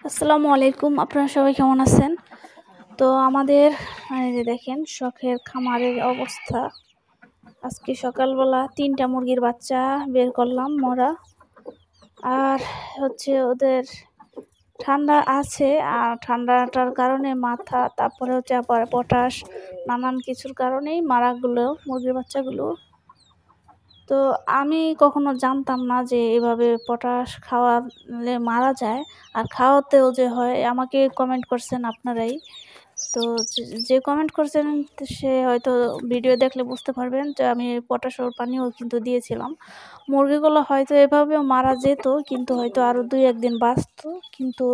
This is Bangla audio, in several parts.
আসসালামু আলাইকুম। আপনারা সবাই কেমন আছেন? তো আমাদের এই যে দেখেন শখের খামারের অবস্থা। আজকে সকালবেলা ৩টা মুরগির বাচ্চা বের করলাম মরা। আর হচ্ছে ওদের ঠান্ডা আছে, আর ঠান্ডাটার কারণে মাথা, তারপরে হচ্ছে আবার পটাশ, নানান কিছুর কারণেই মুরগির বাচ্চাগুলো। তো আমি কখনো জানতাম না যে এভাবে পটাশ খাওয়ালে মারা যায়, আর খাওয়াতেও যে হয়। আমাকে কমেন্ট করছেন আপনারাই। তো যে কমেন্ট করছেন সে হয়তো ভিডিও দেখলে বুঝতে পারবেন যে আমি পটাশের পানিও কিন্তু দিয়েছিলাম। মুরগিগুলো হয়তো এভাবেও মারা যেত, কিন্তু হয়তো আরও ২-১ দিন বাঁচতো, কিন্তু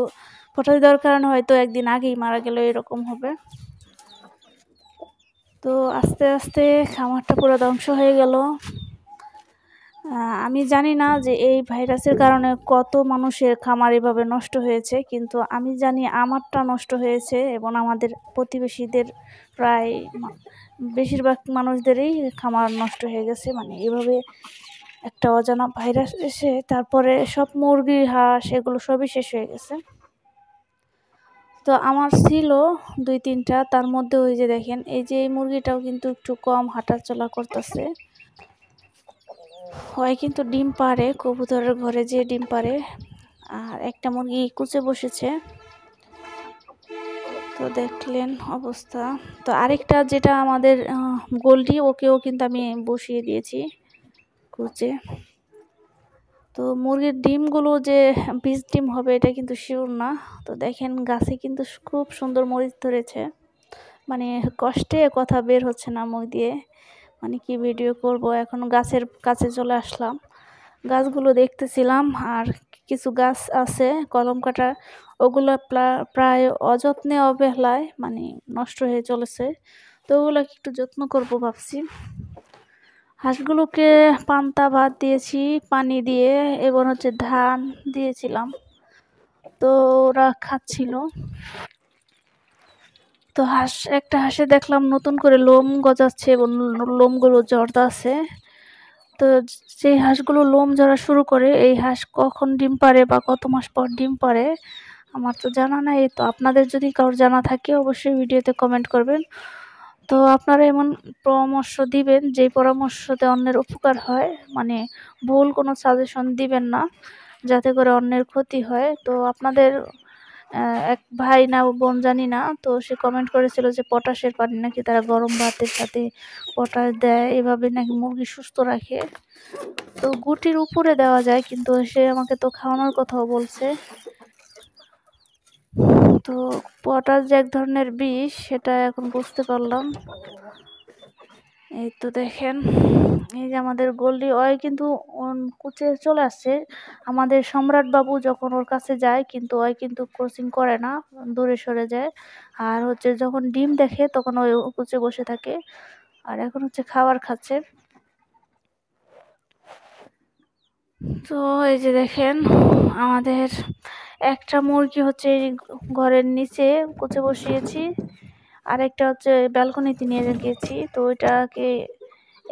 পটাশ দেওয়ার কারণে হয়তো একদিন আগেই মারা গেল, এরকম হবে। তো আস্তে আস্তে খামারটা পুরো ধ্বংস হয়ে গেল। আমি জানি না যে এই ভাইরাসের কারণে কত মানুষের খামার এভাবে নষ্ট হয়েছে, কিন্তু আমি জানি আমারটা নষ্ট হয়েছে এবং আমাদের প্রতিবেশীদের প্রায় বেশিরভাগ মানুষদেরই খামার নষ্ট হয়ে গেছে। মানে এভাবে একটা অজানা ভাইরাস এসে তারপরে সব মুরগি, হাঁস এগুলো সবই শেষ হয়ে গেছে। তো আমার ছিল ২-৩টা, তার মধ্যে ওই যে দেখেন এই যে এই মুরগিটাও কিন্তু একটু কম হাঁটাচলা করতেছে। হয় কিন্তু ডিম পাড়ে, কবুতরের ঘরে যে ডিম পাড়ে। আর একটা মুরগি কুচে বসেছে, তো দেখলেন অবস্থা। তো আরেকটা যেটা আমাদের গোল্ডি, ওকেও কিন্তু আমি বসিয়ে দিয়েছি কুচে। তো মুরগির ডিমগুলো যে বীজ ডিম হবে এটা কিন্তু শিওর না। তো দেখেন গাছে কিন্তু খুব সুন্দর মরিচ ধরেছে। মানে কষ্টে কথা বের হচ্ছে না মুখ দিয়ে, মানে কি ভিডিও করব। এখন গাছের কাছে চলে আসলাম, গাছগুলো দেখতেছিলাম। আর কিছু গাছ আছে কলম কাটা, ওগুলো প্রায় অযত্নে অবহেলায় মানে নষ্ট হয়ে চলেছে। তো ওগুলোকে একটু যত্ন করব ভাবছি। হাঁসগুলোকে পান্তা ভাত দিয়েছি পানি দিয়ে, এবং হচ্ছে ধান দিয়েছিলাম, তো ওরা খাচ্ছিল। তো একটা হাঁসে দেখলাম নতুন করে লোম গজাচ্ছে এবং লোমগুলো জড়তাছে। তো যেই হাঁসগুলো লোম ঝরা শুরু করে, এই হাঁস কখন ডিম পাড়ে বা কত মাস পর ডিম পাড়ে আমার তো জানা নাই। তো আপনাদের যদি কারোর জানা থাকে অবশ্যই ভিডিওতে কমেন্ট করবেন। তো আপনারা এমন পরামর্শ দিবেন যেই পরামর্শতে অন্যের উপকার হয়, মানে ভুল কোনো সাজেশন দিবেন না যাতে করে অন্যের ক্ষতি হয়। তো আপনাদের এক ভাই না বোন জানি না, তো সে কমেন্ট করেছিল যে পটাশের পানি নাকি তারা গরম ভাতের সাথে পটাশ দেয়, এভাবে নাকি মুরগি সুস্থ রাখে। তো গুটির উপরে দেওয়া যায়, কিন্তু সে আমাকে তো খাওয়ানোর কথাও বলছে। তো পটাশ যে এক ধরনের বিষ সেটা এখন বুঝতে পারলাম। এই তো দেখেন এই যে আমাদের গোল্ডি, ওই কিন্তু কুচে চলে আসছে। আমাদের সম্রাট বাবু যখন ওর কাছে যায় কিন্তু ওই কিন্তু ক্রসিং করে না, দূরে সরে যায়। আর হচ্ছে যখন ডিম দেখে তখন ওই কুচে বসে থাকে। আর এখন হচ্ছে খাবার খাচ্ছে। তো এই যে দেখেন আমাদের একটা মুরগি হচ্ছে ঘরের নিচে কুচে বসিয়েছি, আরেকটা হচ্ছে ব্যালকনিতে নিয়ে গেছি। তো ওইটাকে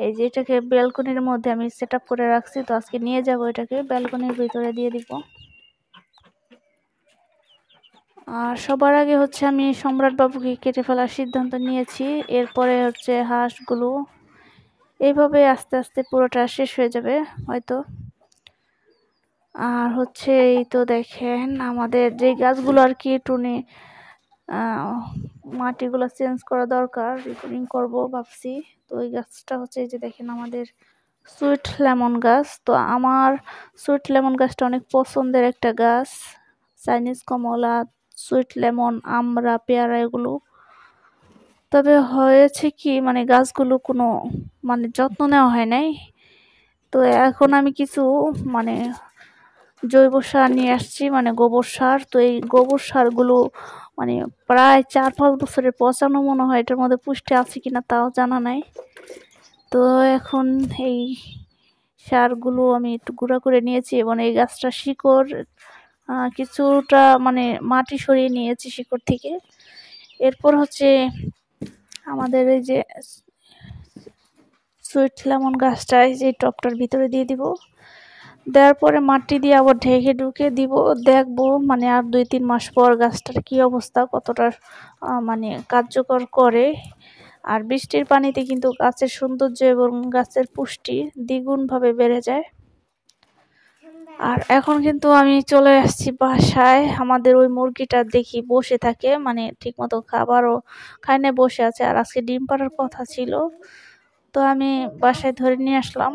এই যে এটাকে ব্যালকনির মধ্যে আমি সেট আপ করে রাখছি, তো আজকে নিয়ে যাব এটাকে ব্যালকনির ভিতরে দিয়ে দিব। আর সবার আগে হচ্ছে আমি সম্রাট বাবুকে কেটে ফেলার সিদ্ধান্ত নিয়েছি। এরপরে হচ্ছে হাঁসগুলো, এইভাবে আস্তে আস্তে পুরোটা শেষ হয়ে যাবে হয়তো। আর হচ্ছে এই তো দেখেন আমাদের যে গাছগুলো আর কি টুনি মাটিগুলো চেঞ্জ করা দরকার, রিপোর্টিং করব ভাবছি। তো ওই গাছটা হচ্ছে এই যে দেখেন আমাদের সুইট লেমন গাছ। তো আমার সুইট লেমন গাছটা অনেক পছন্দের একটা গাছ। চাইনিজ কমলা, সুইট লেমন, আমড়া, পেয়ারা এগুলো। তবে হয়েছে কি, মানে গাছগুলো কোনো মানে যত্ন নেওয়া হয় নাই। তো এখন আমি কিছু মানে জৈব সার নিয়ে আসছি, মানে গোবর সার। তো এই গোবর সারগুলো মানে প্রায় 4-5 বছরের পচানো মনে হয়, এটার মধ্যে পুষ্টি আছে কিনা তাও জানা নাই। তো এখন এই সারগুলো আমি একটু গুঁড়া করে নিয়েছি, এবং এই গাছটা শিকড় কিছুটা মানে মাটি সরিয়ে নিয়েছি শিকড় থেকে। এরপর হচ্ছে আমাদের এই যে সুইট লেমন গাছটা এই যে টবটার ভিতরে দিয়ে দিব। দেওয়ার পরে মাটি দিয়ে আবার ঢেকে ঢুকে দিব, দেখবো মানে আর 2-3 মাস পর গাছটার কি অবস্থা, কতটা মানে কার্যকর করে। আর বৃষ্টির পানিতে কিন্তু গাছের সৌন্দর্য এবং গাছের পুষ্টি দ্বিগুণভাবে বেড়ে যায়। আর এখন কিন্তু আমি চলে আসছি বাসায়। আমাদের ওই মুরগিটা দেখি বসে থাকে, মানে ঠিকমতো খাবারও খায় না, বসে আছে। আর আজকে ডিম পাড়ার কথা ছিল, তো আমি বাসায় ধরে নিয়ে আসলাম।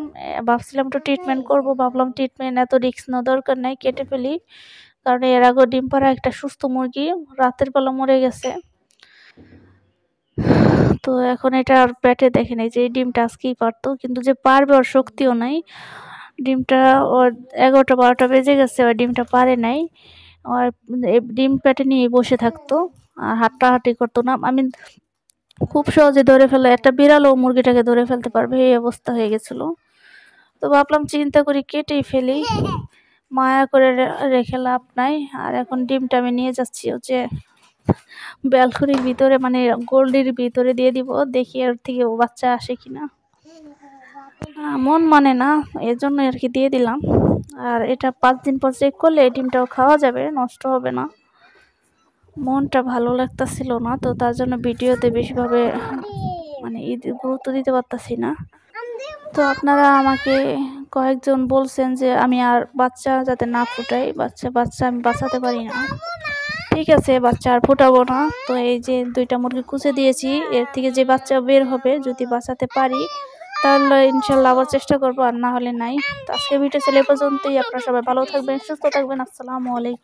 ভাবছিলাম একটু ট্রিটমেন্ট করব, ভাবলাম ট্রিটমেন্ট এত রিস্ক নেওয়ার দরকার নাই, কেটে ফেলি। কারণ এর আগে ডিম পাড়া একটা সুস্থ মুরগি রাতের বেলা মরে গেছে। তো এখন এটা আর পেটে দেখে নাই যে এই ডিমটা আজকেই পারতো, কিন্তু যে পারবে ওর শক্তিও নাই। ডিমটা ওর 11টা-12টা বেজে গেছে, ওর ডিমটা পারে নাই। আর ডিম পেটে নিয়ে বসে থাকতো আর হাঁটাহাঁটি করতো না। আমি খুব সহজে ধরে ফেলে, একটা বিড়ালও মুরগিটাকে ধরে ফেলতে পারবে এই অবস্থা হয়ে গেছিল। তো ভাবলাম চিন্তা করি কেটেই ফেলি, মায়া করে রেখে লাভ নাই। আর এখন ডিমটা আমি নিয়ে যাচ্ছি হচ্ছে ব্যালকনির ভিতরে, মানে গোল্ডির ভিতরে দিয়ে দিব, দেখি এর থেকে বাচ্চা আসে কিনা। মন মানে না, এর জন্য আর কি দিয়ে দিলাম। আর এটা 5 দিন পর চেক করলে এই ডিমটাও খাওয়া যাবে, নষ্ট হবে না। মনটা ভালো লাগতেছিল না, তো তার জন্য ভিডিওতে বেশিভাবে মানে গুরুত্ব দিতে পারতাছি না। তো আপনারা আমাকে কয়েকজন বলছেন যে আমি আর বাচ্চা যাতে না ফুটাই, বাচ্চা আমি বাঁচাতে পারি না। ঠিক আছে, বাচ্চা আর ফুটাবো না। তো এই যে 2টা মুরগি কুচে দিয়েছি, এর থেকে যে বাচ্চা বের হবে যদি বাঁচাতে পারি তাহলে ইনশাল্লাহ আবার চেষ্টা করবো, আর না হলে নাই। তো আজকে ভিডিও ছিল এ পর্যন্তই। আপনারা সবাই ভালো থাকবেন, সুস্থ থাকবেন। আসসালামু আলাইকুম।